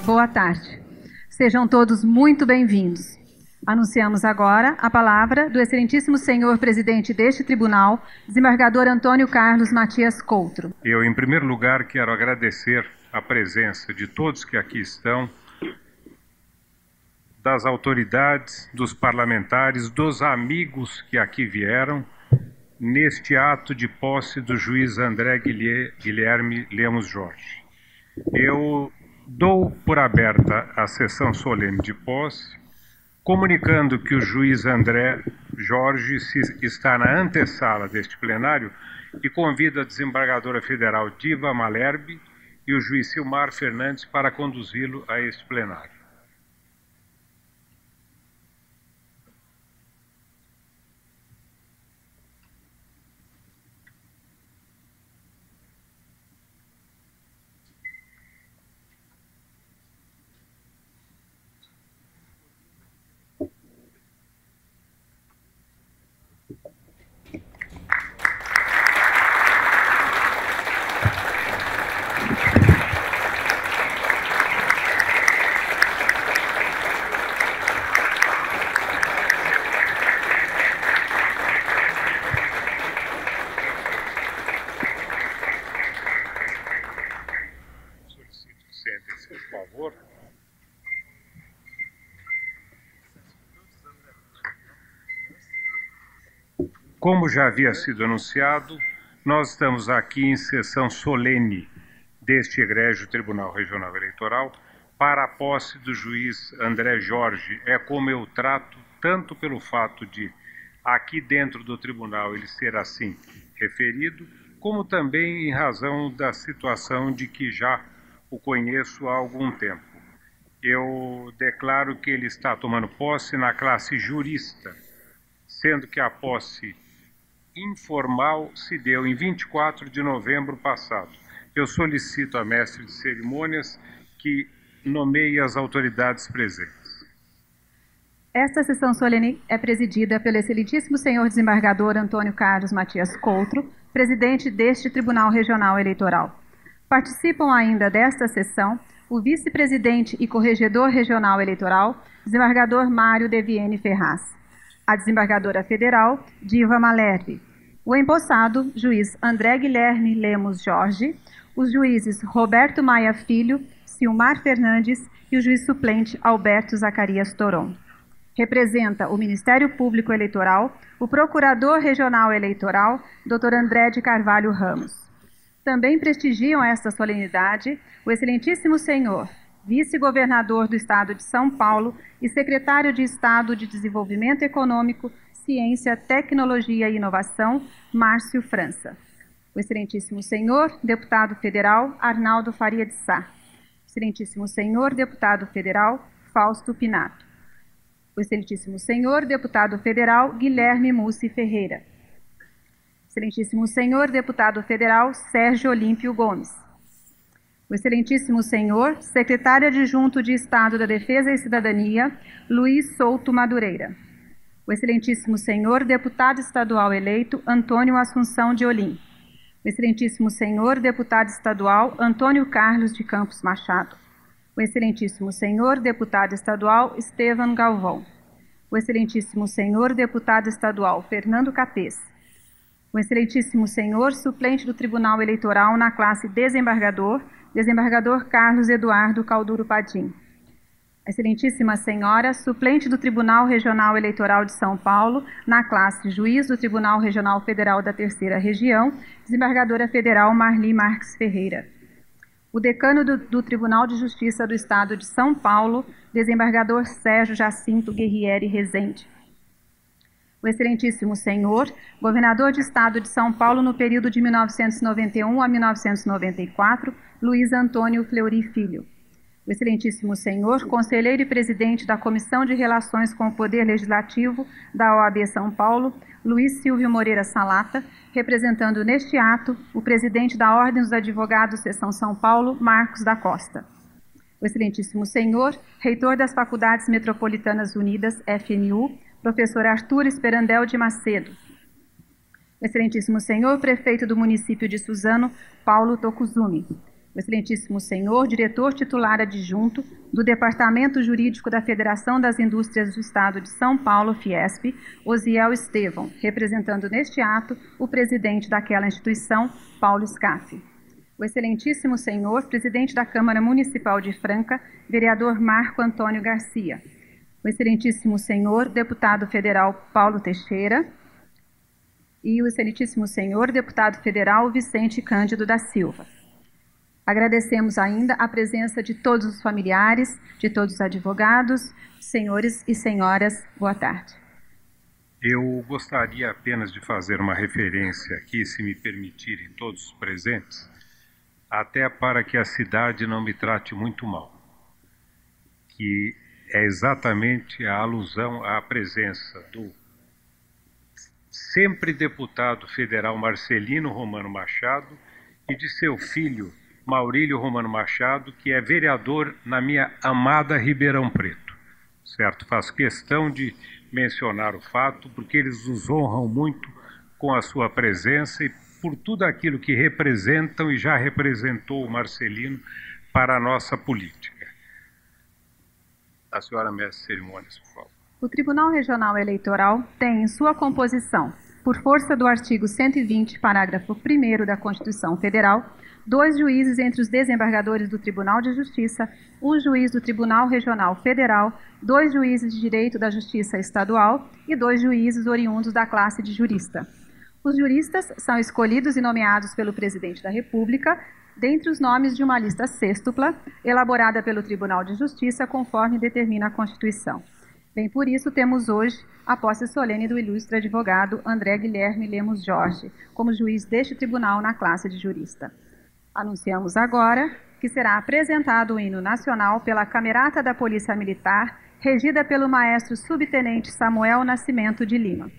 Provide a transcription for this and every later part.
Boa tarde. Sejam todos muito bem-vindos. Anunciamos agora a palavra do excelentíssimo senhor presidente deste tribunal, desembargador Antônio Carlos Matias Coutro. Eu, em primeiro lugar, quero agradecer a presença de todos que aqui estão, das autoridades, dos parlamentares, dos amigos que aqui vieram, neste ato de posse do juiz André Guilherme Lemos Jorge. Eu dou por aberta a sessão solene de posse, comunicando que o juiz André Jorge está na antessala deste plenário e convido a desembargadora federal Diva Malherbe e o juiz Silmar Fernandes para conduzi-lo a este plenário. Sentem-se, por favor. Como já havia sido anunciado, nós estamos aqui em sessão solene deste egrégio Tribunal Regional Eleitoral para a posse do juiz André Jorge. É como eu trato, tanto pelo fato de aqui dentro do tribunal ele ser assim referido, como também em razão da situação de que já o conheço há algum tempo. Eu declaro que ele está tomando posse na classe jurista, sendo que a posse informal se deu em 24 de novembro passado. Eu solicito a mestre de cerimônias que nomeie as autoridades presentes. Esta sessão solene é presidida pelo excelentíssimo senhor desembargador Antônio Carlos Matias Coutro, presidente deste Tribunal Regional Eleitoral. Participam ainda desta sessão o vice-presidente e corregedor regional eleitoral, desembargador Mário Deviene Ferraz, a desembargadora federal, Diva Malherbe, o empossado, juiz André Guilherme Lemos Jorge, os juízes Roberto Maia Filho, Silmar Fernandes e o juiz suplente Alberto Zacarias Toron. Representa o Ministério Público Eleitoral, o procurador regional eleitoral, Dr. André de Carvalho Ramos. Também prestigiam esta solenidade o excelentíssimo senhor, vice-governador do Estado de São Paulo e secretário de Estado de Desenvolvimento Econômico, Ciência, Tecnologia e Inovação, Márcio França. O excelentíssimo senhor, deputado federal, Arnaldo Faria de Sá. O excelentíssimo senhor, deputado federal, Fausto Pinato. O excelentíssimo senhor, deputado federal, Guilherme Mussi Ferreira. Excelentíssimo senhor deputado federal Sérgio Olímpio Gomes. O excelentíssimo senhor secretário adjunto de Estado da Defesa e Cidadania, Luiz Souto Madureira. O excelentíssimo senhor deputado estadual eleito Antônio Assunção de Olim. O excelentíssimo senhor deputado estadual Antônio Carlos de Campos Machado. O excelentíssimo senhor deputado estadual Estevam Galvão. O excelentíssimo senhor deputado estadual Fernando Capês. O excelentíssimo senhor suplente do Tribunal Eleitoral na classe desembargador, desembargador Carlos Eduardo Calduro Padim. A excelentíssima senhora suplente do Tribunal Regional Eleitoral de São Paulo na classe juiz do Tribunal Regional Federal da Terceira Região, desembargadora federal Marli Marques Ferreira. O decano do Tribunal de Justiça do Estado de São Paulo, desembargador Sérgio Jacinto Guerrieri Rezende. O excelentíssimo senhor, governador de Estado de São Paulo no período de 1991 a 1994, Luiz Antônio Fleury Filho. O excelentíssimo senhor, conselheiro e presidente da Comissão de Relações com o Poder Legislativo da OAB São Paulo, Luiz Silvio Moreira Salata, representando neste ato o presidente da Ordem dos Advogados Seção São Paulo, Marcos da Costa. O excelentíssimo senhor, reitor das Faculdades Metropolitanas Unidas, FMU, professor Arthur Esperandel de Macedo. O excelentíssimo senhor, prefeito do município de Suzano, Paulo Tokuzumi. O O excelentíssimo senhor diretor titular adjunto do Departamento Jurídico da Federação das Indústrias do Estado de São Paulo, Fiesp, Osiel Estevão, representando neste ato o presidente daquela instituição, Paulo Scaffi. O excelentíssimo senhor presidente da Câmara Municipal de Franca, vereador Marco Antônio Garcia. O excelentíssimo senhor deputado federal Paulo Teixeira e o excelentíssimo senhor deputado federal Vicente Cândido da Silva. Agradecemos ainda a presença de todos os familiares, de todos os advogados, senhores e senhoras, boa tarde. Eu gostaria apenas de fazer uma referência aqui, se me permitirem todos os presentes, até para que a cidade não me trate muito mal, que é exatamente a alusão à presença do sempre deputado federal Marcelino Romano Machado e de seu filho Maurílio Romano Machado, que é vereador na minha amada Ribeirão Preto, certo? Faço questão de mencionar o fato, porque eles nos honram muito com a sua presença e por tudo aquilo que representam e já representou o Marcelino para a nossa política. A senhora mestre de cerimônias, por favor. O Tribunal Regional Eleitoral tem em sua composição, por força do artigo 120, parágrafo 1º da Constituição Federal, 2 juízes entre os desembargadores do Tribunal de Justiça, 1 juiz do Tribunal Regional Federal, 2 juízes de Direito da Justiça Estadual e 2 juízes oriundos da classe de jurista. Os juristas são escolhidos e nomeados pelo Presidente da República, dentre os nomes de uma lista sêxtupla, elaborada pelo Tribunal de Justiça, conforme determina a Constituição. Bem, por isso temos hoje a posse solene do ilustre advogado André Guilherme Lemos Jorge, como juiz deste tribunal na classe de jurista. Anunciamos agora que será apresentado o hino nacional pela Camerata da Polícia Militar, regida pelo maestro subtenente Samuel Nascimento de Lima.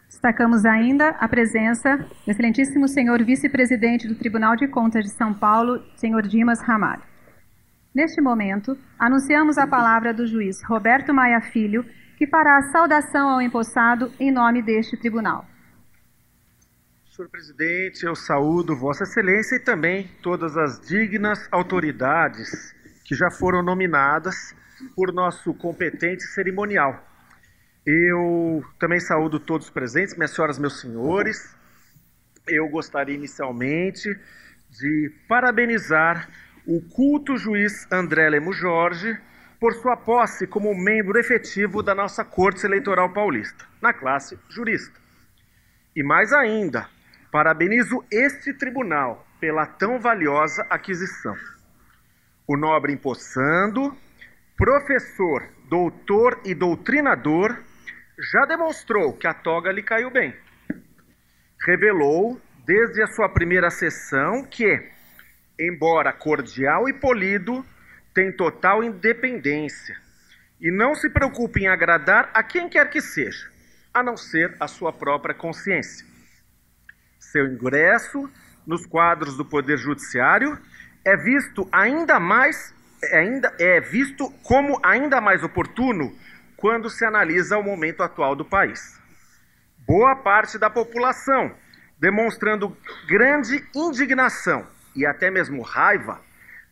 Destacamos ainda a presença do excelentíssimo senhor vice-presidente do Tribunal de Contas de São Paulo, senhor Dimas Ramalho. Neste momento, anunciamos a palavra do juiz Roberto Maia Filho, que fará a saudação ao empossado em nome deste tribunal. Senhor presidente, eu saúdo Vossa Excelência e também todas as dignas autoridades que já foram nominadas por nosso competente cerimonial. Eu também saúdo todos os presentes, minhas senhoras, meus senhores. Eu gostaria inicialmente de parabenizar o culto juiz André Lemos Jorge por sua posse como membro efetivo da nossa Corte Eleitoral Paulista, na classe jurista. E mais ainda, parabenizo este tribunal pela tão valiosa aquisição. O nobre empossando, professor, doutor e doutrinador, já demonstrou que a toga lhe caiu bem. Revelou, desde a sua primeira sessão, que, embora cordial e polido, tem total independência e não se preocupe em agradar a quem quer que seja, a não ser a sua própria consciência. Seu ingresso nos quadros do Poder Judiciário é visto como ainda mais oportuno quando se analisa o momento atual do país. Boa parte da população, demonstrando grande indignação e até mesmo raiva,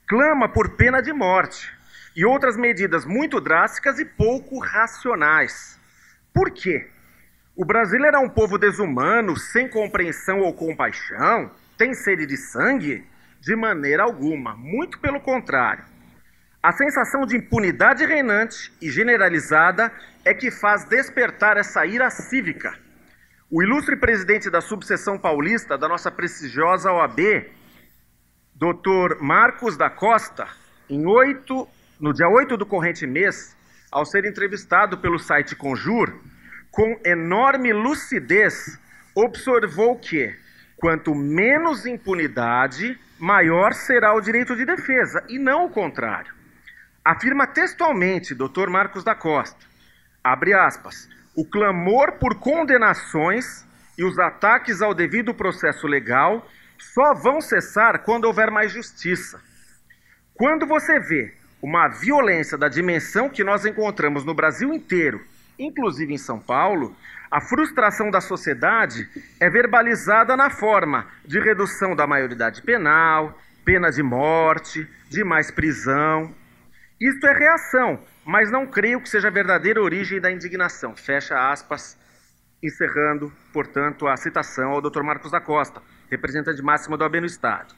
clama por pena de morte e outras medidas muito drásticas e pouco racionais. Por quê? O brasileiro é um povo desumano, sem compreensão ou compaixão? Tem sede de sangue? De maneira alguma, muito pelo contrário. A sensação de impunidade reinante e generalizada é que faz despertar essa ira cívica. O ilustre presidente da subseção paulista da nossa prestigiosa OAB, Dr. Marcos da Costa, no dia 8 do corrente mês, ao ser entrevistado pelo site Conjur, com enorme lucidez, observou que, quanto menos impunidade, maior será o direito de defesa, e não o contrário. Afirma textualmente Dr. Marcos da Costa, abre aspas, o clamor por condenações e os ataques ao devido processo legal só vão cessar quando houver mais justiça. Quando você vê uma violência da dimensão que nós encontramos no Brasil inteiro, inclusive em São Paulo, a frustração da sociedade é verbalizada na forma de redução da maioridade penal, pena de morte, de mais prisão. Isto é reação, mas não creio que seja a verdadeira origem da indignação. Fecha aspas, encerrando, portanto, a citação ao Dr. Marcos da Costa, representante máximo da OAB no Estado.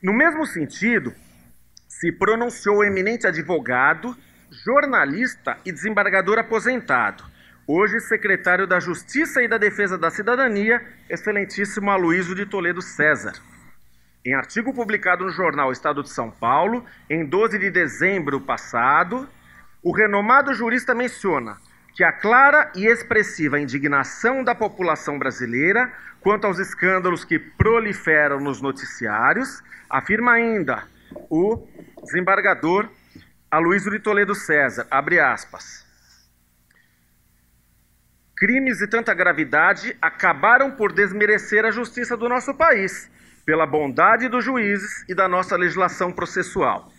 No mesmo sentido, se pronunciou o eminente advogado, jornalista e desembargador aposentado, hoje secretário da Justiça e da Defesa da Cidadania, excelentíssimo Aloysio de Toledo César. Em artigo publicado no jornal Estado de São Paulo, em 12 de dezembro passado, o renomado jurista menciona que a clara e expressiva indignação da população brasileira quanto aos escândalos que proliferam nos noticiários, afirma ainda o desembargador Aloysio de Toledo César, abre aspas, crimes de tanta gravidade acabaram por desmerecer a justiça do nosso país, pela bondade dos juízes e da nossa legislação processual.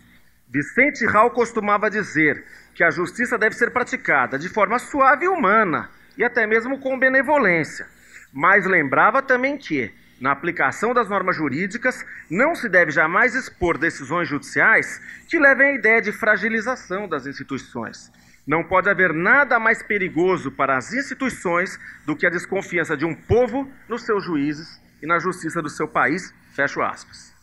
Vicente Raul costumava dizer que a justiça deve ser praticada de forma suave e humana, e até mesmo com benevolência, mas lembrava também que, na aplicação das normas jurídicas, não se deve jamais expor decisões judiciais que levem à ideia de fragilização das instituições. Não pode haver nada mais perigoso para as instituições do que a desconfiança de um povo nos seus juízes e na justiça do seu país, fecho aspas.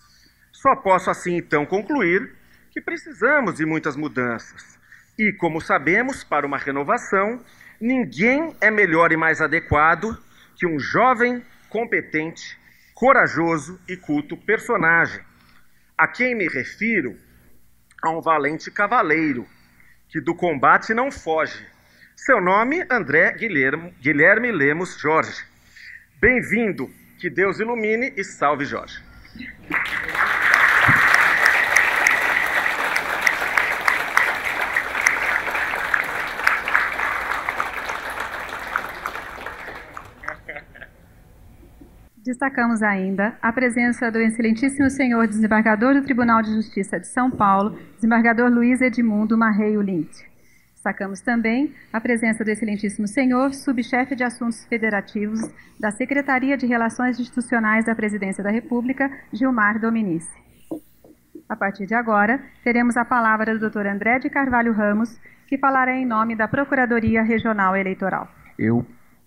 Só posso assim então concluir que precisamos de muitas mudanças. E, como sabemos, para uma renovação, ninguém é melhor e mais adequado que um jovem, competente, corajoso e culto personagem. A quem me refiro? A um valente cavaleiro, que do combate não foge. Seu nome, André Guilherme Lemos Jorge. Bem-vindo, que Deus ilumine e salve Jorge. Destacamos ainda a presença do excelentíssimo senhor desembargador do Tribunal de Justiça de São Paulo, desembargador Luiz Edmundo Marreio Lint. Destacamos também a presença do excelentíssimo senhor subchefe de Assuntos Federativos da Secretaria de Relações Institucionais da Presidência da República, Gilmar Dominici. A partir de agora, teremos a palavra do Dr. André de Carvalho Ramos, que falará em nome da Procuradoria Regional Eleitoral. Eu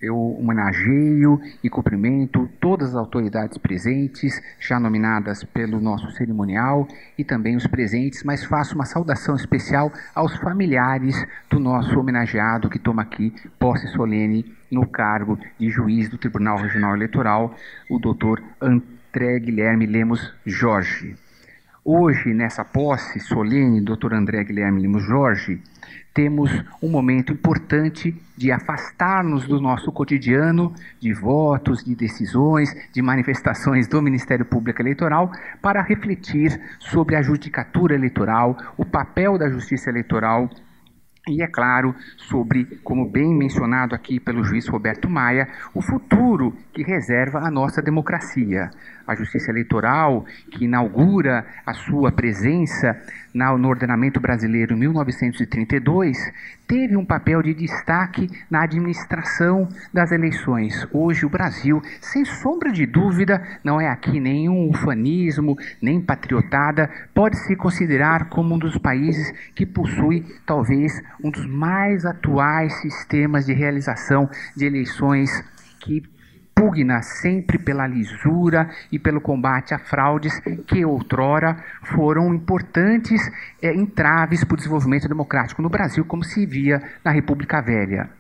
homenageio e cumprimento todas as autoridades presentes, já nominadas pelo nosso cerimonial, e também os presentes, mas faço uma saudação especial aos familiares do nosso homenageado que toma aqui posse solene no cargo de juiz do Tribunal Regional Eleitoral, o Dr. André Guilherme Lemos Jorge. Hoje, nessa posse solene, Dr. André Guilherme Lemos Jorge, temos um momento importante de afastar-nos do nosso cotidiano, de votos, de decisões, de manifestações do Ministério Público Eleitoral, para refletir sobre a judicatura eleitoral, o papel da Justiça Eleitoral e, é claro, sobre, como bem mencionado aqui pelo juiz Roberto Maia, o futuro que reserva a nossa democracia. A Justiça Eleitoral, que inaugura a sua presença no ordenamento brasileiro em 1932, teve um papel de destaque na administração das eleições. Hoje o Brasil, sem sombra de dúvida, não é aqui nenhum ufanismo, nem patriotada, pode se considerar como um dos países que possui talvez um dos mais atuais sistemas de realização de eleições, que pugna sempre pela lisura e pelo combate a fraudes que outrora foram importantes entraves para o desenvolvimento democrático no Brasil, como se via na República Velha.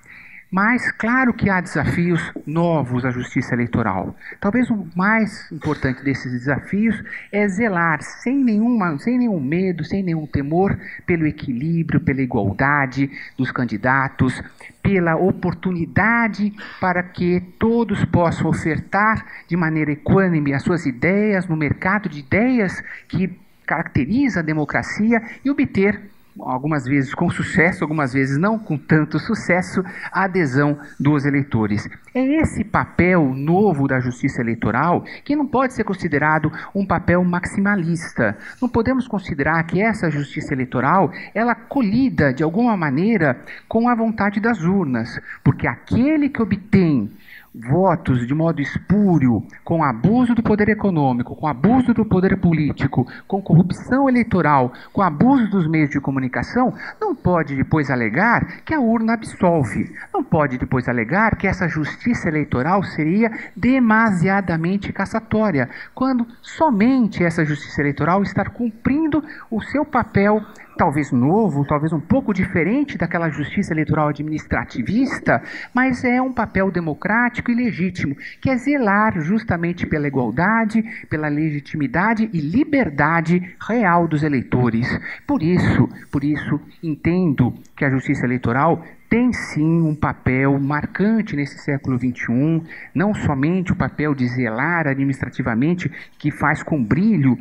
Mas, claro que há desafios novos à justiça eleitoral. Talvez o mais importante desses desafios é zelar, sem nenhum medo, sem nenhum temor, pelo equilíbrio, pela igualdade dos candidatos, pela oportunidade para que todos possam ofertar de maneira equânime as suas ideias no mercado de ideias que caracteriza a democracia e obter, algumas vezes com sucesso, algumas vezes não com tanto sucesso, a adesão dos eleitores. É esse papel novo da justiça eleitoral que não pode ser considerado um papel maximalista. Não podemos considerar que essa justiça eleitoral, ela colida de alguma maneira com a vontade das urnas, porque aquele que obtém votos de modo espúrio, com abuso do poder econômico, com abuso do poder político, com corrupção eleitoral, com abuso dos meios de comunicação, não pode depois alegar que a urna absolve. Não pode depois alegar que essa justiça eleitoral seria demasiadamente cassatória, quando somente essa justiça eleitoral está cumprindo o seu papel, talvez novo, talvez um pouco diferente daquela justiça eleitoral administrativista, mas é um papel democrático e legítimo, que é zelar justamente pela igualdade, pela legitimidade e liberdade real dos eleitores. Por isso, entendo que a justiça eleitoral tem sim um papel marcante nesse século XXI, não somente o papel de zelar administrativamente, que faz com brilho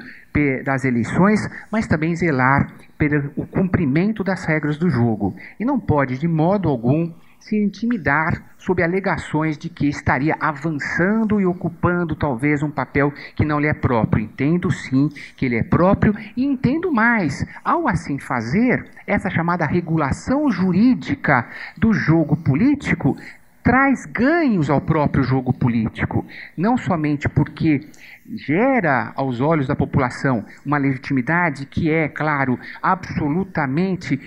das eleições, mas também zelar pelo cumprimento das regras do jogo. E não pode, de modo algum, se intimidar sob alegações de que estaria avançando e ocupando talvez um papel que não lhe é próprio. Entendo sim que ele é próprio e entendo mais. Ao assim fazer, essa chamada regulação jurídica do jogo político traz ganhos ao próprio jogo político, não somente porque gera aos olhos da população uma legitimidade que é, claro, absolutamente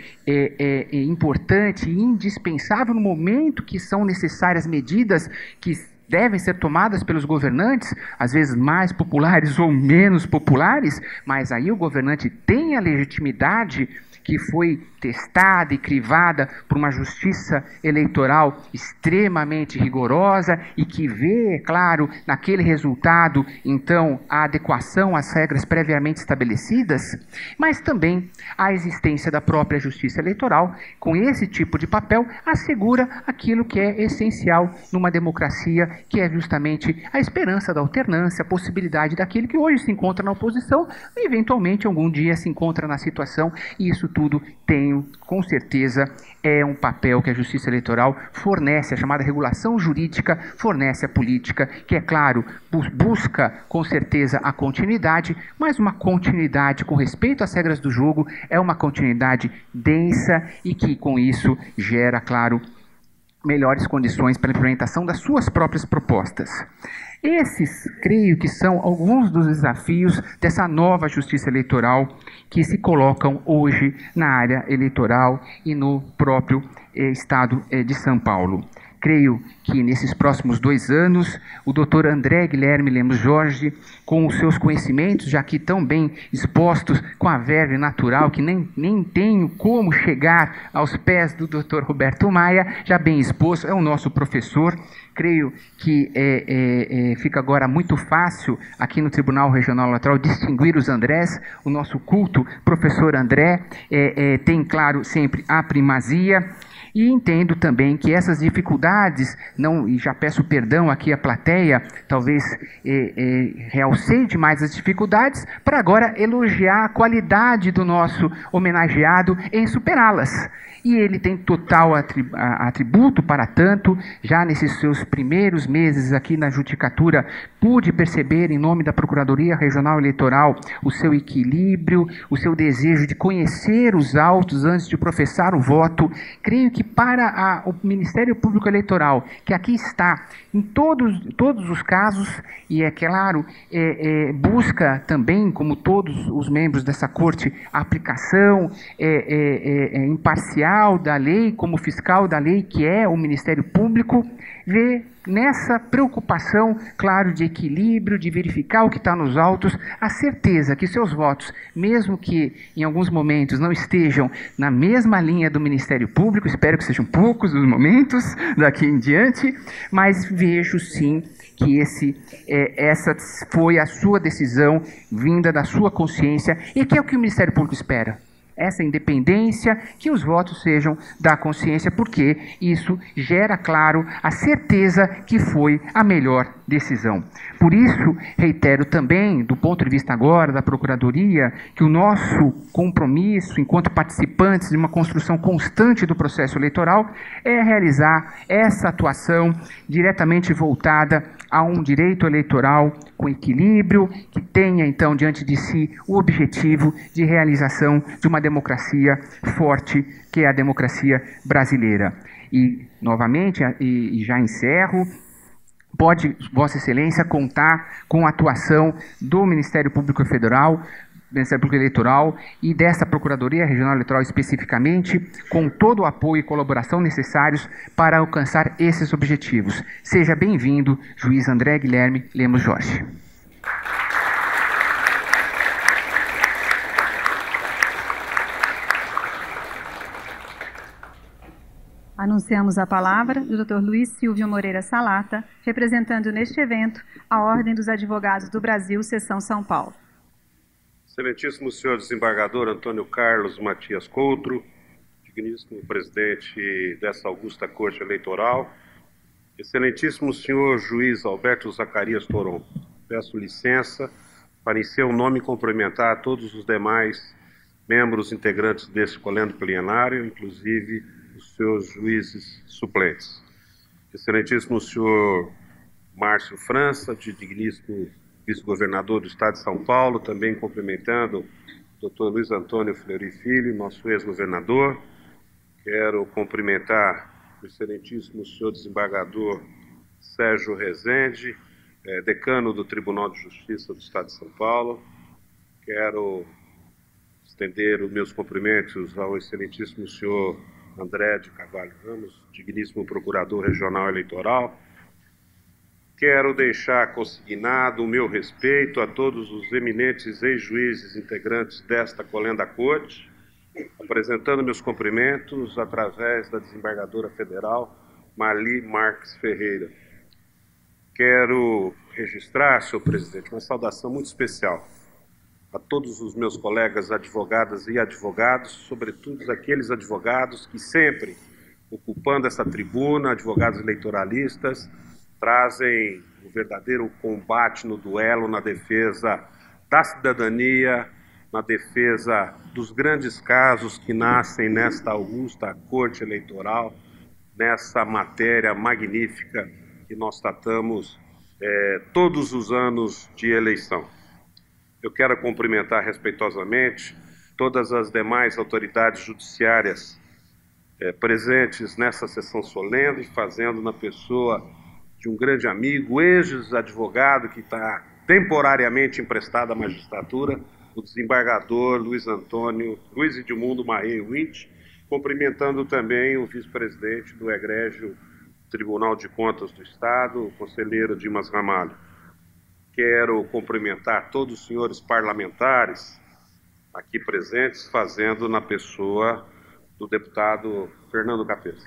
importante e indispensável no momento que são necessárias medidas que devem ser tomadas pelos governantes, às vezes mais populares ou menos populares, mas aí o governante tem a legitimidade que foi testada e crivada por uma justiça eleitoral extremamente rigorosa e que vê, claro, naquele resultado, então, a adequação às regras previamente estabelecidas, mas também a existência da própria justiça eleitoral, com esse tipo de papel, assegura aquilo que é essencial numa democracia, que é justamente a esperança da alternância, a possibilidade daquele que hoje se encontra na oposição, e eventualmente algum dia se encontra na situação, e isso tudo com certeza, é um papel que a justiça eleitoral fornece, a chamada regulação jurídica fornece à política, que, é claro, busca com certeza a continuidade, mas uma continuidade com respeito às regras do jogo, é uma continuidade densa e que, com isso, gera, claro, melhores condições para a implementação das suas próprias propostas. Esses, creio que são alguns dos desafios dessa nova justiça eleitoral que se colocam hoje na área eleitoral e no próprio estado de São Paulo. Creio que nesses próximos 2 anos, o Dr. André Guilherme Lemos Jorge, com os seus conhecimentos já aqui tão bem expostos, com a verve natural, que nem tenho como chegar aos pés do Dr. Roberto Maia, já bem exposto, é o nosso professor. Creio que fica agora muito fácil aqui no Tribunal Regional Eleitoral distinguir os Andrés. O nosso culto, professor André, tem, claro, sempre a primazia. E entendo também que essas dificuldades, e já peço perdão aqui à plateia, talvez realcei demais as dificuldades, para agora elogiar a qualidade do nosso homenageado em superá-las. E ele tem total atributo para tanto. Já nesses seus primeiros meses aqui na judicatura, pude perceber, em nome da Procuradoria Regional Eleitoral, o seu equilíbrio, o seu desejo de conhecer os autos antes de professar o voto. Creio que para o Ministério Público Eleitoral, que aqui está em todos os casos, e é claro, busca também, como todos os membros dessa corte, a aplicação imparcial da lei, como fiscal da lei, que é o Ministério Público, vê nessa preocupação, claro, de equilíbrio, de verificar o que está nos autos, a certeza que seus votos, mesmo que em alguns momentos não estejam na mesma linha do Ministério Público, espero que sejam poucos os momentos daqui em diante, mas vejo sim que essa foi a sua decisão, vinda da sua consciência, e que é o que o Ministério Público espera. Essa independência, que os votos sejam da consciência, porque isso gera, claro, a certeza que foi a melhor decisão. Por isso, reitero também, do ponto de vista agora da Procuradoria, que o nosso compromisso, enquanto participantes de uma construção constante do processo eleitoral, é realizar essa atuação diretamente voltada a um direito eleitoral com equilíbrio, que tenha, então, diante de si o objetivo de realização de uma democracia forte, que é a democracia brasileira. E, novamente, e já encerro, pode Vossa Excelência contar com a atuação do Ministério Público Federal, Ministério Público Eleitoral e dessa Procuradoria Regional Eleitoral especificamente, com todo o apoio e colaboração necessários para alcançar esses objetivos. Seja bem-vindo, juiz André Guilherme Lemos Jorge. Anunciamos a palavra do Dr. Luiz Silvio Moreira Salata, representando neste evento a Ordem dos Advogados do Brasil, Seção São Paulo. Excelentíssimo senhor desembargador Antônio Carlos Matias Coutro, digníssimo presidente dessa augusta Corte Eleitoral, excelentíssimo senhor juiz Alberto Zacarias Toron, peço licença para, em seu nome, cumprimentar a todos os demais membros integrantes desse colégio plenário, inclusive os seus juízes suplentes. Excelentíssimo senhor Márcio França, digníssimo vice-governador do Estado de São Paulo, também cumprimentando o Dr. Luiz Antônio Fleury Filho, nosso ex-governador. Quero cumprimentar o excelentíssimo senhor desembargador Sérgio Rezende, decano do Tribunal de Justiça do Estado de São Paulo. Quero estender os meus cumprimentos ao excelentíssimo senhor André de Carvalho Ramos, digníssimo procurador regional eleitoral. Quero deixar consignado o meu respeito a todos os eminentes ex-juízes integrantes desta colenda corte, apresentando meus cumprimentos através da desembargadora federal Marli Marques Ferreira. Quero registrar, senhor presidente, uma saudação muito especial a todos os meus colegas advogadas e advogados, sobretudo aqueles advogados que sempre, ocupando essa tribuna, advogados eleitoralistas, trazem o verdadeiro combate no duelo, na defesa da cidadania, na defesa dos grandes casos que nascem nesta augusta Corte Eleitoral, nessa matéria magnífica que nós tratamos todos os anos de eleição. Eu quero cumprimentar respeitosamente todas as demais autoridades judiciárias presentes nessa sessão solene, fazendo na pessoa de um grande amigo, ex-advogado que está temporariamente emprestado à magistratura, o desembargador Luiz Edmundo Marrei Wint, cumprimentando também o vice-presidente do egrégio Tribunal de Contas do Estado, o conselheiro Dimas Ramalho. Quero cumprimentar todos os senhores parlamentares aqui presentes, fazendo na pessoa do deputado Fernando Capês.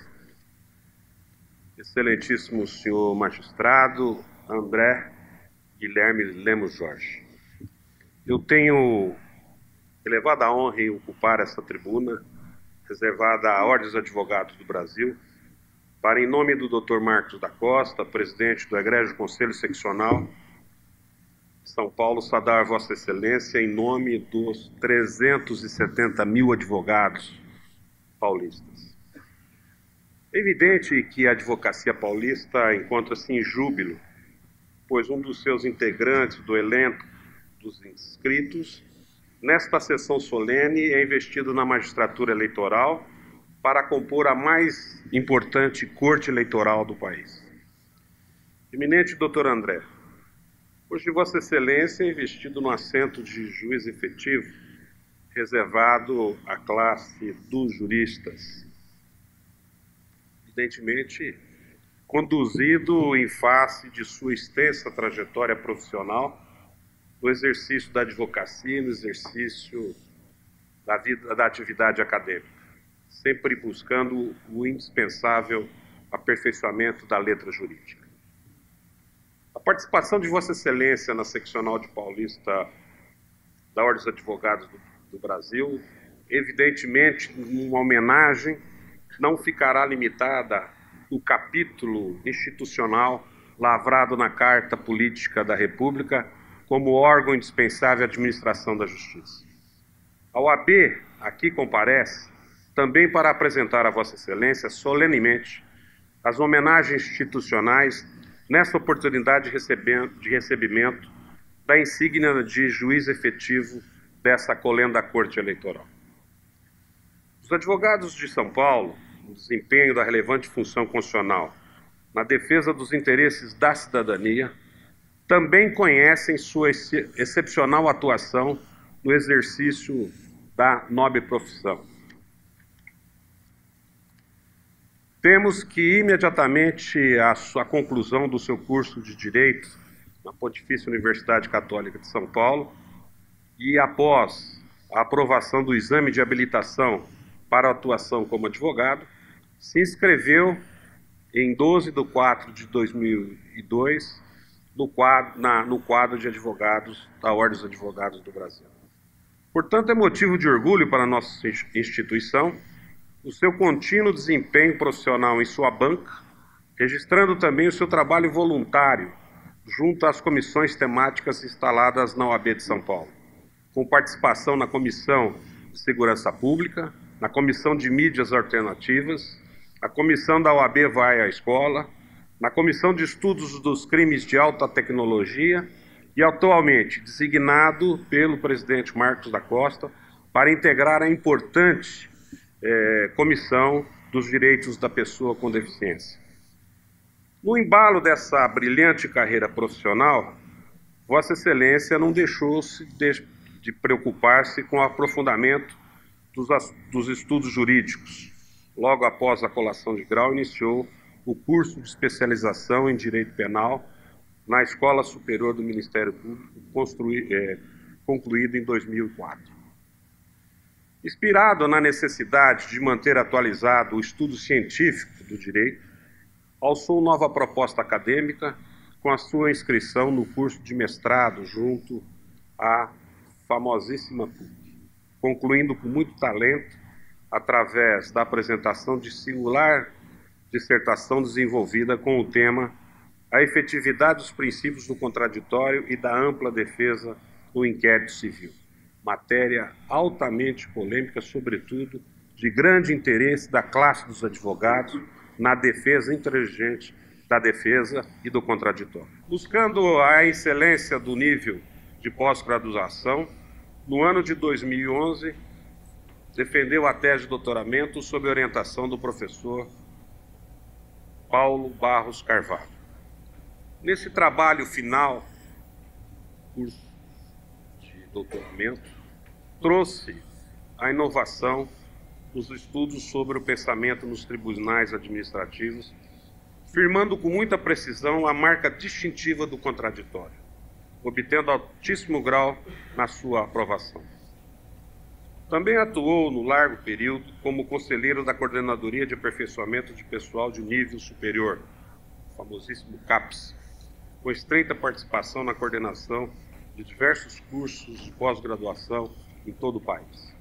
Excelentíssimo senhor magistrado André Guilherme Lemos Jorge. Eu tenho elevada honra em ocupar essa tribuna, reservada à Ordem dos Advogados do Brasil, para, em nome do Dr. Marcos da Costa, presidente do Egrégio Conselho Seccional de São Paulo, saudar Vossa Excelência em nome dos 370 mil advogados paulistas. É evidente que a advocacia paulista encontra-se em júbilo, pois um dos seus integrantes do elenco dos inscritos, nesta sessão solene, é investido na magistratura eleitoral para compor a mais importante corte eleitoral do país. Eminente doutor André, hoje Vossa Excelência é investido no assento de juiz efetivo, reservado à classe dos juristas. Evidentemente, conduzido em face de sua extensa trajetória profissional no exercício da advocacia e no exercício da atividade acadêmica, sempre buscando o indispensável aperfeiçoamento da letra jurídica. A participação de Vossa Excelência na seccional de Paulista da Ordem dos Advogados do Brasil, evidentemente, uma homenagem, não ficará limitada ao capítulo institucional lavrado na Carta Política da República como órgão indispensável à administração da Justiça. A OAB aqui comparece também para apresentar a Vossa Excelência solenemente as homenagens institucionais nessa oportunidade de recebimento da insígnia de juiz efetivo dessa acolhenda Corte Eleitoral. Os advogados de São Paulo, no desempenho da relevante função constitucional na defesa dos interesses da cidadania, também conhecem sua excepcional atuação no exercício da nobre profissão. Temos que, imediatamente à conclusão do seu curso de Direito na Pontifícia Universidade Católica de São Paulo e após a aprovação do exame de habilitação para a atuação como advogado, se inscreveu em 12 de 4 de 2002 no quadro de advogados da Ordem dos Advogados do Brasil. Portanto, é motivo de orgulho para a nossa instituição o seu contínuo desempenho profissional em sua banca, registrando também o seu trabalho voluntário junto às comissões temáticas instaladas na OAB de São Paulo, com participação na Comissão de Segurança Pública, na Comissão de Mídias Alternativas, a Comissão da OAB Vai à Escola, na Comissão de Estudos dos Crimes de Alta Tecnologia e atualmente designado pelo presidente Marcos da Costa para integrar a importante Comissão dos Direitos da Pessoa com Deficiência. No embalo dessa brilhante carreira profissional, Vossa Excelência não deixou-se de preocupar-se com o aprofundamento dos estudos jurídicos. Logo após a colação de grau, iniciou o curso de especialização em Direito Penal na Escola Superior do Ministério Público, concluído em 2004. Inspirado na necessidade de manter atualizado o estudo científico do direito, alçou nova proposta acadêmica com a sua inscrição no curso de mestrado junto à famosíssima PUC, concluindo com muito talento através da apresentação de singular dissertação desenvolvida com o tema A Efetividade dos Princípios do Contraditório e da Ampla Defesa do Inquérito Civil, matéria altamente polêmica, sobretudo de grande interesse da classe dos advogados na defesa inteligente da defesa e do contraditório. Buscando a excelência do nível de pós-graduação, no ano de 2011, defendeu a tese de doutoramento sob orientação do professor Paulo Barros Carvalho. Nesse trabalho final, curso de doutoramento, trouxe a inovação dos estudos sobre o pensamento nos tribunais administrativos firmando com muita precisão a marca distintiva do contraditório, obtendo altíssimo grau na sua aprovação. Também atuou no largo período como conselheiro da Coordenadoria de Aperfeiçoamento de Pessoal de Nível Superior, o famosíssimo CAPES, com estreita participação na coordenação de diversos cursos de pós-graduação em todo o país.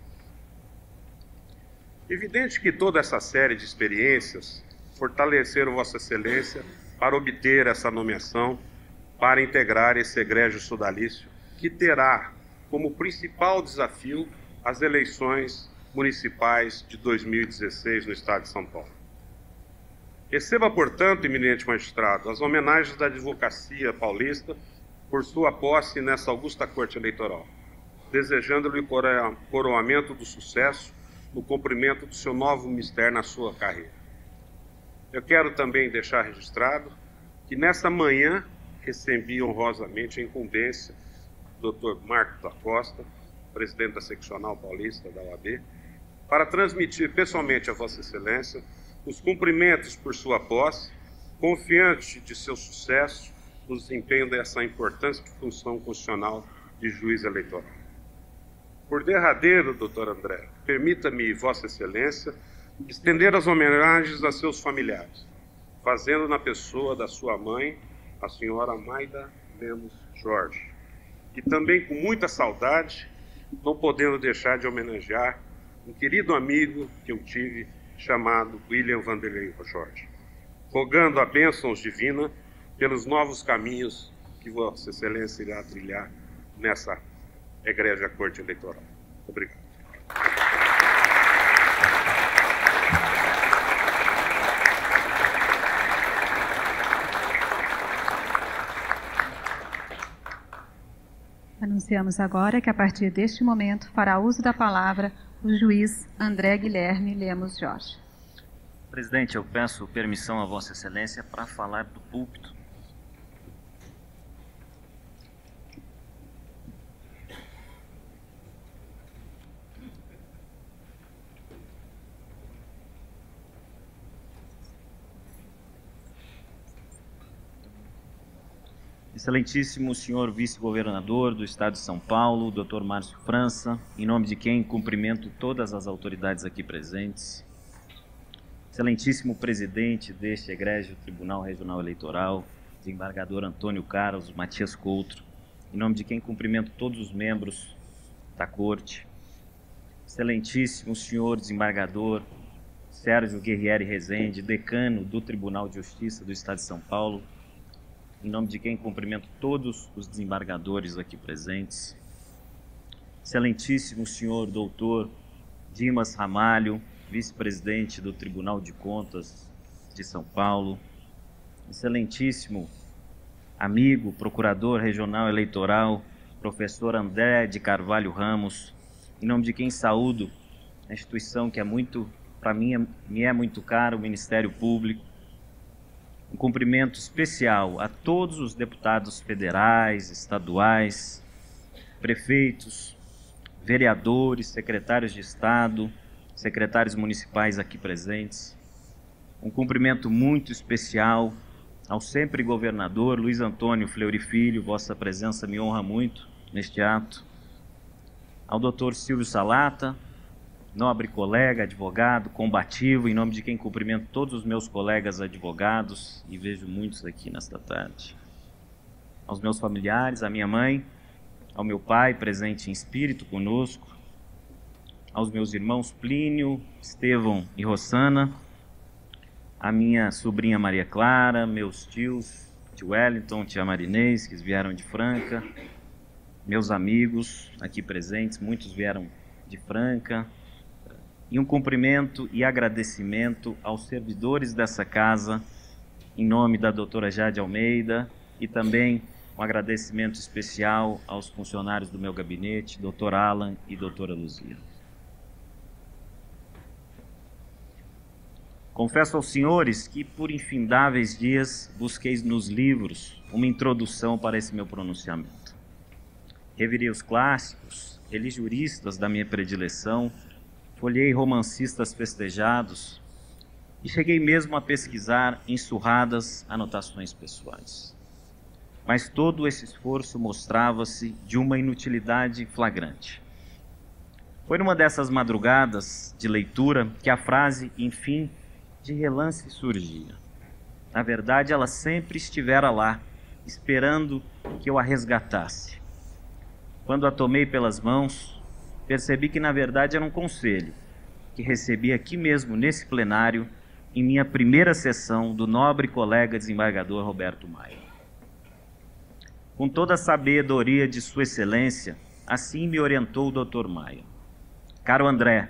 Evidente que toda essa série de experiências fortaleceram Vossa Excelência para obter essa nomeação, para integrar esse egrégio sodalício, que terá como principal desafio as eleições municipais de 2016 no Estado de São Paulo. Receba, portanto, eminente magistrado, as homenagens da advocacia paulista por sua posse nessa augusta Corte Eleitoral, desejando-lhe o coroamento do sucesso no cumprimento do seu novo mistério na sua carreira. Eu quero também deixar registrado que nessa manhã recebi honrosamente a incumbência do Dr. Marcos da Costa, presidente da Seccional Paulista da OAB, para transmitir pessoalmente a Vossa Excelência os cumprimentos por sua posse, confiante de seu sucesso no desempenho dessa importante função constitucional de juiz eleitoral. Por derradeiro, doutor André, permita-me, Vossa Excelência, estender as homenagens a seus familiares, fazendo na pessoa da sua mãe, a senhora Maida Lemos Jorge, e também com muita saudade, não podendo deixar de homenagear um querido amigo que eu tive, chamado William Vanderlei Jorge, rogando a bênçãos divina pelos novos caminhos que Vossa Excelência irá trilhar nessa egrégia Corte Eleitoral. Obrigado. Anunciamos agora que, a partir deste momento, fará uso da palavra o juiz André Guilherme Lemos Jorge. Presidente, eu peço permissão a Vossa Excelência para falar do púlpito. Excelentíssimo senhor vice-governador do Estado de São Paulo, Dr. Márcio França, em nome de quem cumprimento todas as autoridades aqui presentes. Excelentíssimo presidente deste egrégio Tribunal Regional Eleitoral, desembargador Antônio Carlos Matias Couto, em nome de quem cumprimento todos os membros da Corte. Excelentíssimo senhor desembargador Sérgio Guerrieri Rezende, decano do Tribunal de Justiça do Estado de São Paulo, em nome de quem cumprimento todos os desembargadores aqui presentes. Excelentíssimo senhor doutor Dimas Ramalho, vice-presidente do Tribunal de Contas de São Paulo. Excelentíssimo amigo, procurador regional eleitoral, professor André de Carvalho Ramos, em nome de quem saúdo a instituição que é muito, para mim, me é muito cara, o Ministério Público. Um cumprimento especial a todos os deputados federais, estaduais, prefeitos, vereadores, secretários de Estado, secretários municipais aqui presentes. Um cumprimento muito especial ao sempre governador Luiz Antônio Fleury Filho, vossa presença me honra muito neste ato. Ao doutor Silvio Salata, nobre colega, advogado, combativo, em nome de quem cumprimento todos os meus colegas advogados, e vejo muitos aqui nesta tarde. Aos meus familiares, à minha mãe, ao meu pai, presente em espírito conosco, aos meus irmãos Plínio, Estevão e Rossana, a minha sobrinha Maria Clara, meus tios, tio Wellington, tia Marinês, que vieram de Franca, meus amigos aqui presentes, muitos vieram de Franca, e um cumprimento e agradecimento aos servidores dessa casa, em nome da doutora Jade Almeida, e também um agradecimento especial aos funcionários do meu gabinete, doutor Alan e doutora Luzia. Confesso aos senhores que, por infindáveis dias, busquei nos livros uma introdução para esse meu pronunciamento. Revirei os clássicos, reli juristas da minha predileção, folhei romancistas festejados e cheguei mesmo a pesquisar em surradas anotações pessoais. Mas todo esse esforço mostrava-se de uma inutilidade flagrante. Foi numa dessas madrugadas de leitura que a frase, enfim, de relance surgia. Na verdade, ela sempre estivera lá, esperando que eu a resgatasse. Quando a tomei pelas mãos, percebi que na verdade era um conselho que recebi aqui mesmo nesse plenário em minha primeira sessão do nobre colega desembargador Roberto Maia. Com toda a sabedoria de Sua Excelência, assim me orientou o Dr. Maia. Caro André,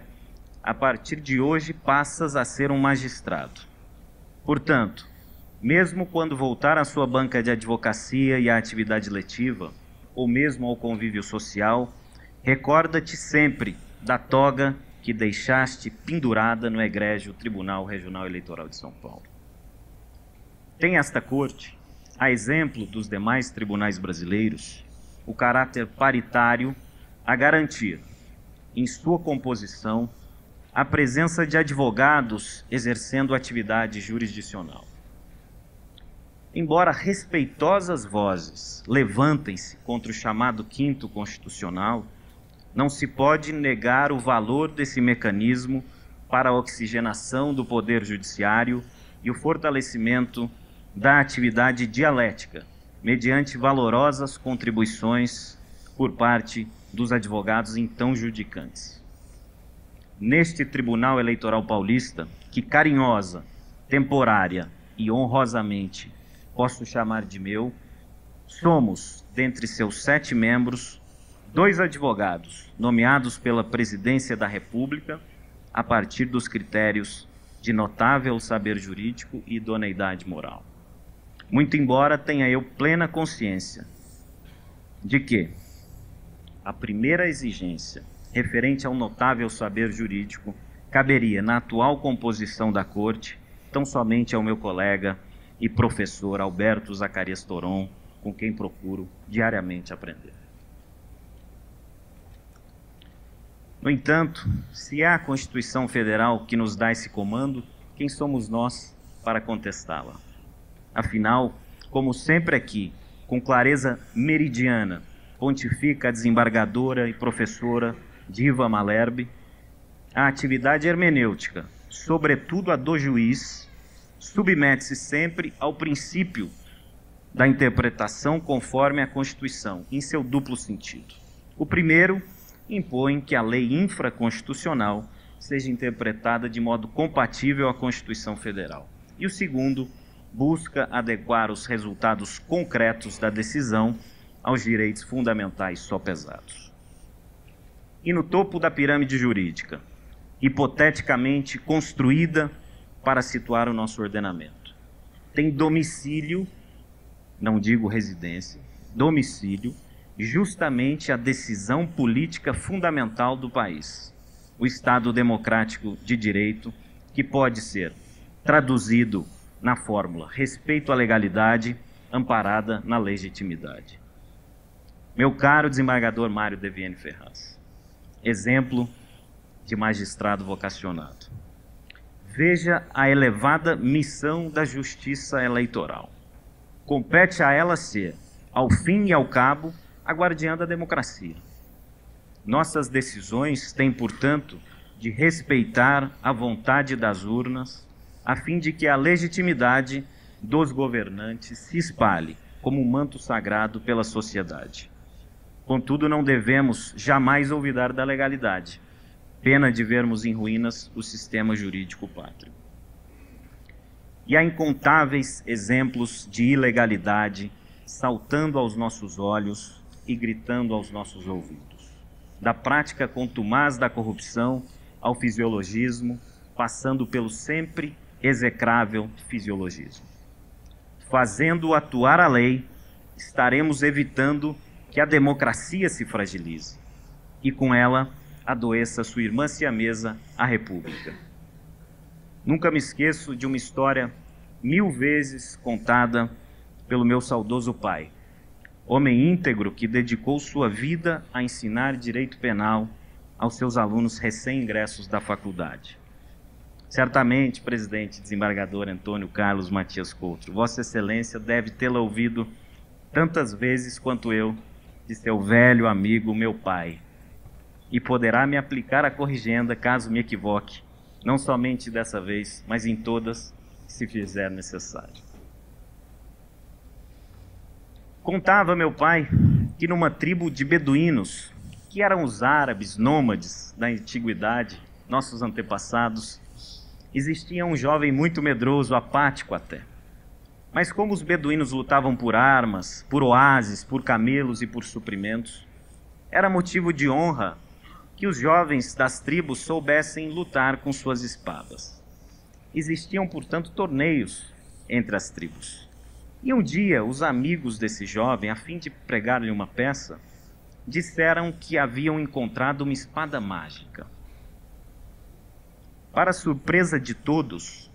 a partir de hoje passas a ser um magistrado. Portanto, mesmo quando voltar à sua banca de advocacia e à atividade letiva, ou mesmo ao convívio social, recorda-te sempre da toga que deixaste pendurada no egrégio Tribunal Regional Eleitoral de São Paulo. Tem esta corte, a exemplo dos demais tribunais brasileiros, o caráter paritário a garantir, em sua composição, a presença de advogados exercendo atividade jurisdicional. Embora respeitosas vozes levantem-se contra o chamado Quinto Constitucional, não se pode negar o valor desse mecanismo para a oxigenação do Poder Judiciário e o fortalecimento da atividade dialética, mediante valorosas contribuições por parte dos advogados então judicantes. Neste Tribunal Eleitoral Paulista, que carinhosa, temporária e honrosamente posso chamar de meu, somos, dentre seus 7 membros, 2 advogados nomeados pela Presidência da República a partir dos critérios de notável saber jurídico e idoneidade moral. Muito embora tenha eu plena consciência de que a primeira exigência referente ao notável saber jurídico caberia na atual composição da Corte tão somente ao meu colega e professor Alberto Zacarias Toron, com quem procuro diariamente aprender. No entanto, se é a Constituição Federal que nos dá esse comando, quem somos nós para contestá-la? Afinal, como sempre aqui, com clareza meridiana, pontifica a desembargadora e professora Diva Malherbe, a atividade hermenêutica, sobretudo a do juiz, submete-se sempre ao princípio da interpretação conforme a Constituição, em seu duplo sentido. O primeiro impõe que a lei infraconstitucional seja interpretada de modo compatível à Constituição Federal. E o segundo busca adequar os resultados concretos da decisão aos direitos fundamentais sopesados. E no topo da pirâmide jurídica, hipoteticamente construída para situar o nosso ordenamento, tem domicílio, não digo residência, domicílio, justamente a decisão política fundamental do país, o Estado democrático de direito, que pode ser traduzido na fórmula respeito à legalidade, amparada na legitimidade. Meu caro desembargador Mário Deviene Ferraz, exemplo de magistrado vocacionado, veja a elevada missão da justiça eleitoral. Compete a ela ser, ao fim e ao cabo, a guardiã da democracia. Nossas decisões têm, portanto, de respeitar a vontade das urnas, a fim de que a legitimidade dos governantes se espalhe como um manto sagrado pela sociedade. Contudo, não devemos jamais olvidar da legalidade, pena de vermos em ruínas o sistema jurídico pátrio. E há incontáveis exemplos de ilegalidade saltando aos nossos olhos e gritando aos nossos ouvidos. Da prática contumaz da corrupção ao fisiologismo, passando pelo sempre execrável fisiologismo. Fazendo atuar a lei, estaremos evitando que a democracia se fragilize e com ela adoeça sua irmã siamesa, a República. Nunca me esqueço de uma história 1000 vezes contada pelo meu saudoso pai, homem íntegro que dedicou sua vida a ensinar direito penal aos seus alunos recém-ingressos da faculdade. Certamente, presidente desembargador Antônio Carlos Matias Coutro, Vossa Excelência deve tê-la ouvido tantas vezes quanto eu de seu velho amigo, meu pai, e poderá me aplicar a corrigenda caso me equivoque, não somente dessa vez, mas em todas, se fizer necessário. Contava meu pai que numa tribo de beduínos, que eram os árabes nômades da antiguidade, nossos antepassados, existia um jovem muito medroso, apático até. Mas como os beduínos lutavam por armas, por oásis, por camelos e por suprimentos, era motivo de honra que os jovens das tribos soubessem lutar com suas espadas. Existiam, portanto, torneios entre as tribos. E um dia, os amigos desse jovem, a fim de pregar-lhe uma peça, disseram que haviam encontrado uma espada mágica. Para surpresa de todos,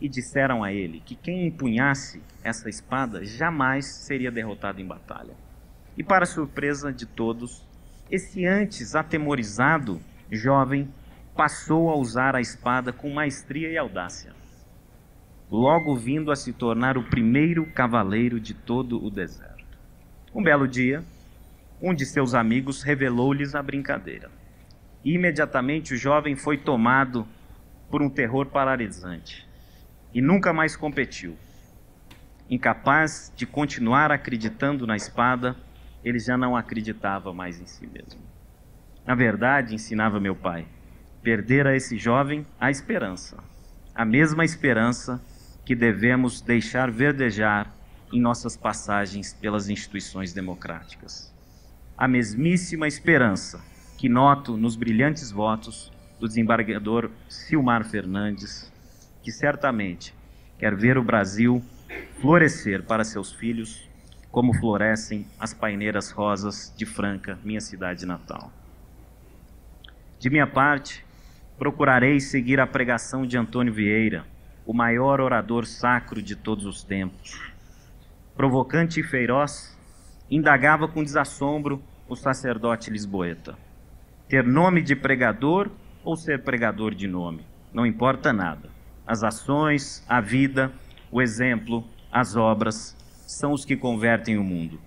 e disseram a ele que quem empunhasse essa espada jamais seria derrotado em batalha. E para surpresa de todos, esse antes atemorizado jovem passou a usar a espada com maestria e audácia, logo vindo a se tornar o primeiro cavaleiro de todo o deserto. Um belo dia, um de seus amigos revelou-lhes a brincadeira. E imediatamente o jovem foi tomado por um terror paralisante e nunca mais competiu. Incapaz de continuar acreditando na espada, ele já não acreditava mais em si mesmo. Na verdade, ensinava meu pai, perdera esse jovem a esperança, a mesma esperança que devemos deixar verdejar em nossas passagens pelas instituições democráticas. A mesmíssima esperança que noto nos brilhantes votos do desembargador Silmar Fernandes, que certamente quer ver o Brasil florescer para seus filhos, como florescem as paineiras rosas de Franca, minha cidade natal. De minha parte, procurarei seguir a pregação de Antônio Vieira, o maior orador sacro de todos os tempos. Provocante e feroz, indagava com desassombro o sacerdote lisboeta. Ter nome de pregador ou ser pregador de nome, não importa nada. As ações, a vida, o exemplo, as obras são os que convertem o mundo.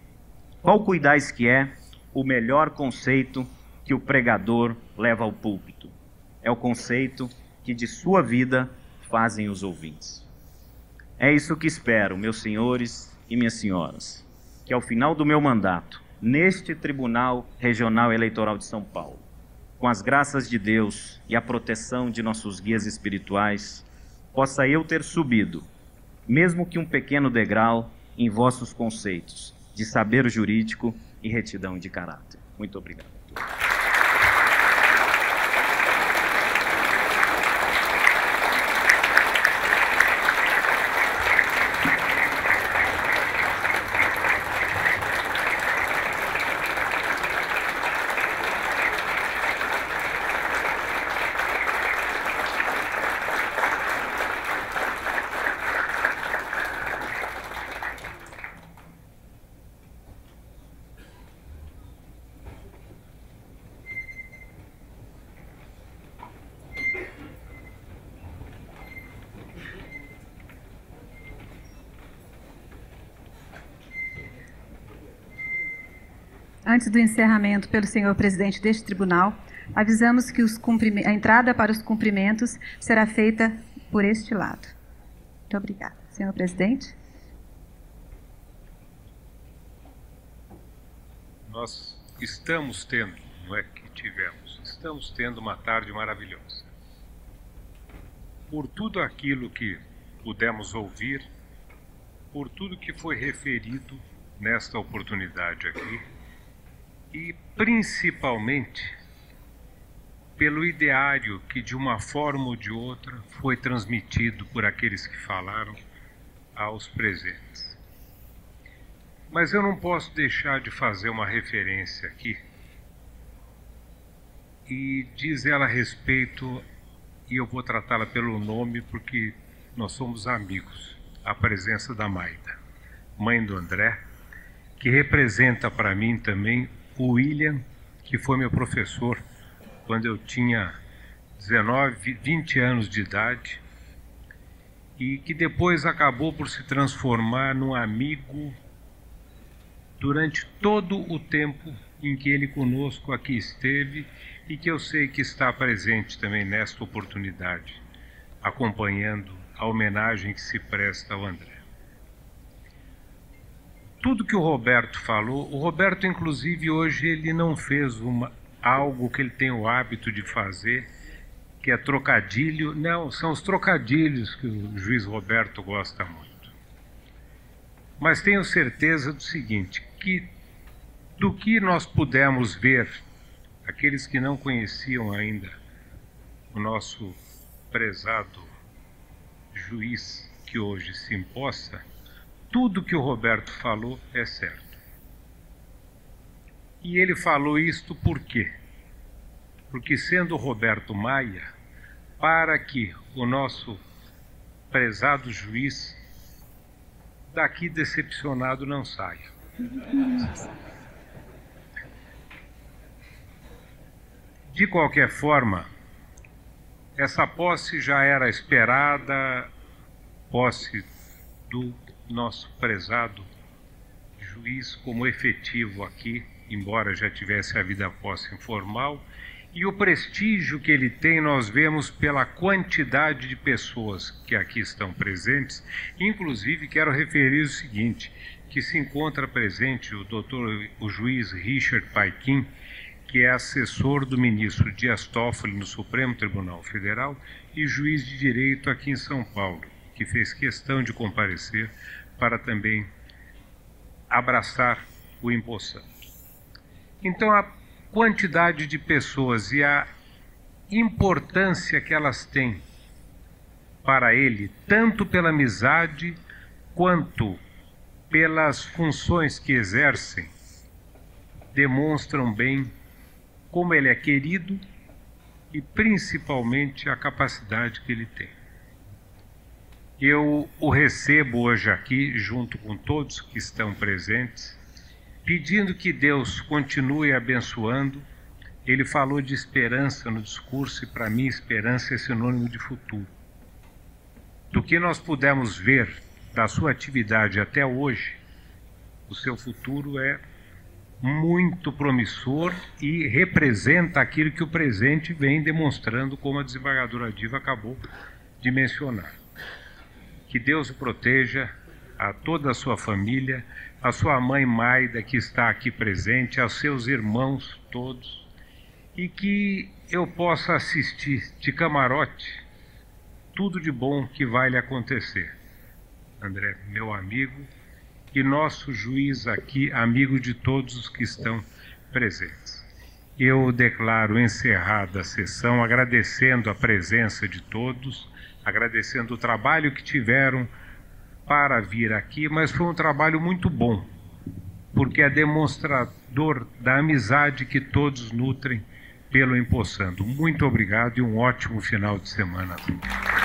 Qual cuidais que é o melhor conceito que o pregador leva ao púlpito? É o conceito que de sua vida fazem os ouvintes. É isso que espero, meus senhores e minhas senhoras, que ao final do meu mandato, neste Tribunal Regional Eleitoral de São Paulo, com as graças de Deus e a proteção de nossos guias espirituais, possa eu ter subido, mesmo que um pequeno degrau, em vossos conceitos de saber jurídico e retidão de caráter. Muito obrigado. Antes do encerramento pelo senhor presidente deste tribunal, avisamos que a entrada para os cumprimentos será feita por este lado. Muito obrigada. Senhor presidente. Nós estamos tendo, não é que tivemos, estamos tendo uma tarde maravilhosa. Por tudo aquilo que pudemos ouvir, por tudo que foi referido nesta oportunidade aqui, e principalmente pelo ideário que de uma forma ou de outra foi transmitido por aqueles que falaram aos presentes. Mas eu não posso deixar de fazer uma referência aqui, e diz ela a respeito, e eu vou tratá-la pelo nome porque nós somos amigos, a presença da Maida, mãe do André, que representa para mim também o William, que foi meu professor quando eu tinha 19, 20 anos de idade, e que depois acabou por se transformar num amigo durante todo o tempo em que ele conosco aqui esteve, e que eu sei que está presente também nesta oportunidade, acompanhando a homenagem que se presta ao André. Tudo que o Roberto falou, o Roberto inclusive hoje ele não fez algo que ele tem o hábito de fazer, que é trocadilho. Não, são os trocadilhos que o juiz Roberto gosta muito. Mas tenho certeza do seguinte, que do que nós pudemos ver, aqueles que não conheciam ainda o nosso prezado juiz que hoje se imposta, tudo que o Roberto falou é certo. E ele falou isto por quê? Porque sendo Roberto Maia, para que o nosso prezado juiz daqui decepcionado não saia. De qualquer forma, essa posse já era esperada, posse do nosso prezado juiz como efetivo aqui, embora já tivesse havido a posse informal, e o prestígio que ele tem nós vemos pela quantidade de pessoas que aqui estão presentes. Inclusive quero referir o seguinte, que se encontra presente o juiz Richard Paikin, que é assessor do ministro Dias Toffoli no Supremo Tribunal Federal e juiz de direito aqui em São Paulo, que fez questão de comparecer para também abraçar o empossando. Então, a quantidade de pessoas e a importância que elas têm para ele, tanto pela amizade quanto pelas funções que exercem, demonstram bem como ele é querido e principalmente a capacidade que ele tem. Eu o recebo hoje aqui, junto com todos que estão presentes, pedindo que Deus continue abençoando. Ele falou de esperança no discurso e para mim esperança é sinônimo de futuro. Do que nós pudemos ver da sua atividade até hoje, o seu futuro é muito promissor e representa aquilo que o presente vem demonstrando, como a desembargadora Diva acabou de mencionar. Que Deus o proteja, a toda a sua família, a sua mãe Maida, que está aqui presente, aos seus irmãos todos, e que eu possa assistir de camarote tudo de bom que vai lhe acontecer. André, meu amigo, e nosso juiz aqui, amigo de todos os que estão presentes. Eu declaro encerrada a sessão, agradecendo a presença de todos, agradecendo o trabalho que tiveram para vir aqui, mas foi um trabalho muito bom, porque é demonstrador da amizade que todos nutrem pelo empossando. Muito obrigado e um ótimo final de semana a todos.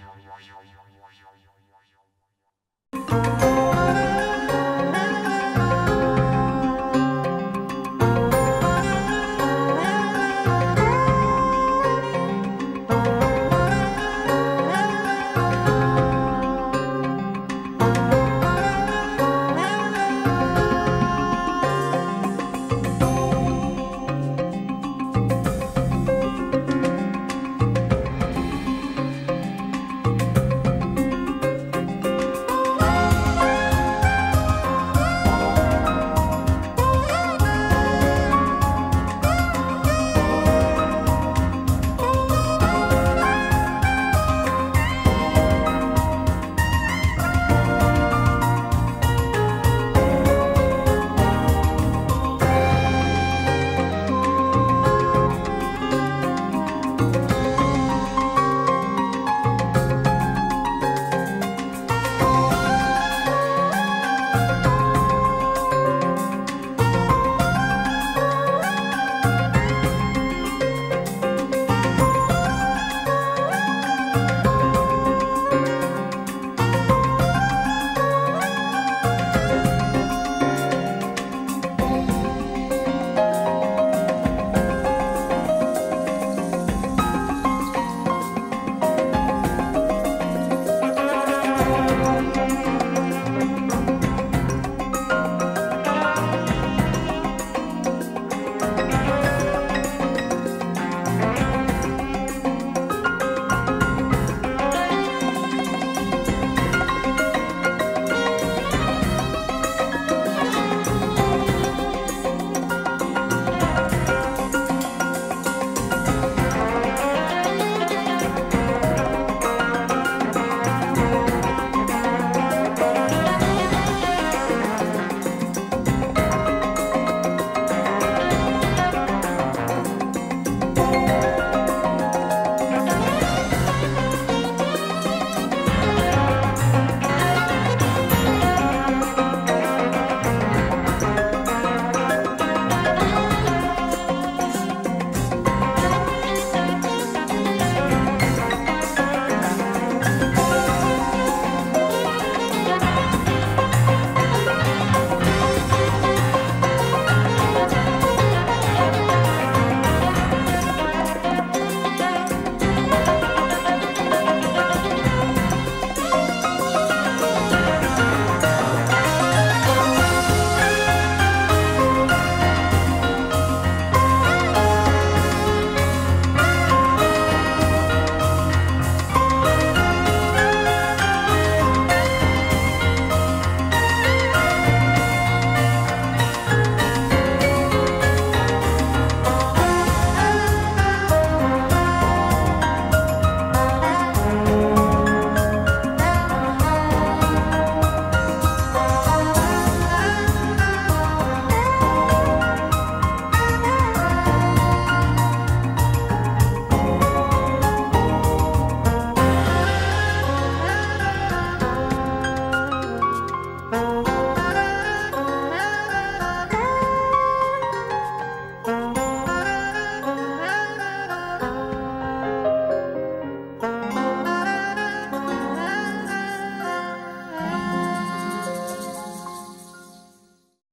Thank you.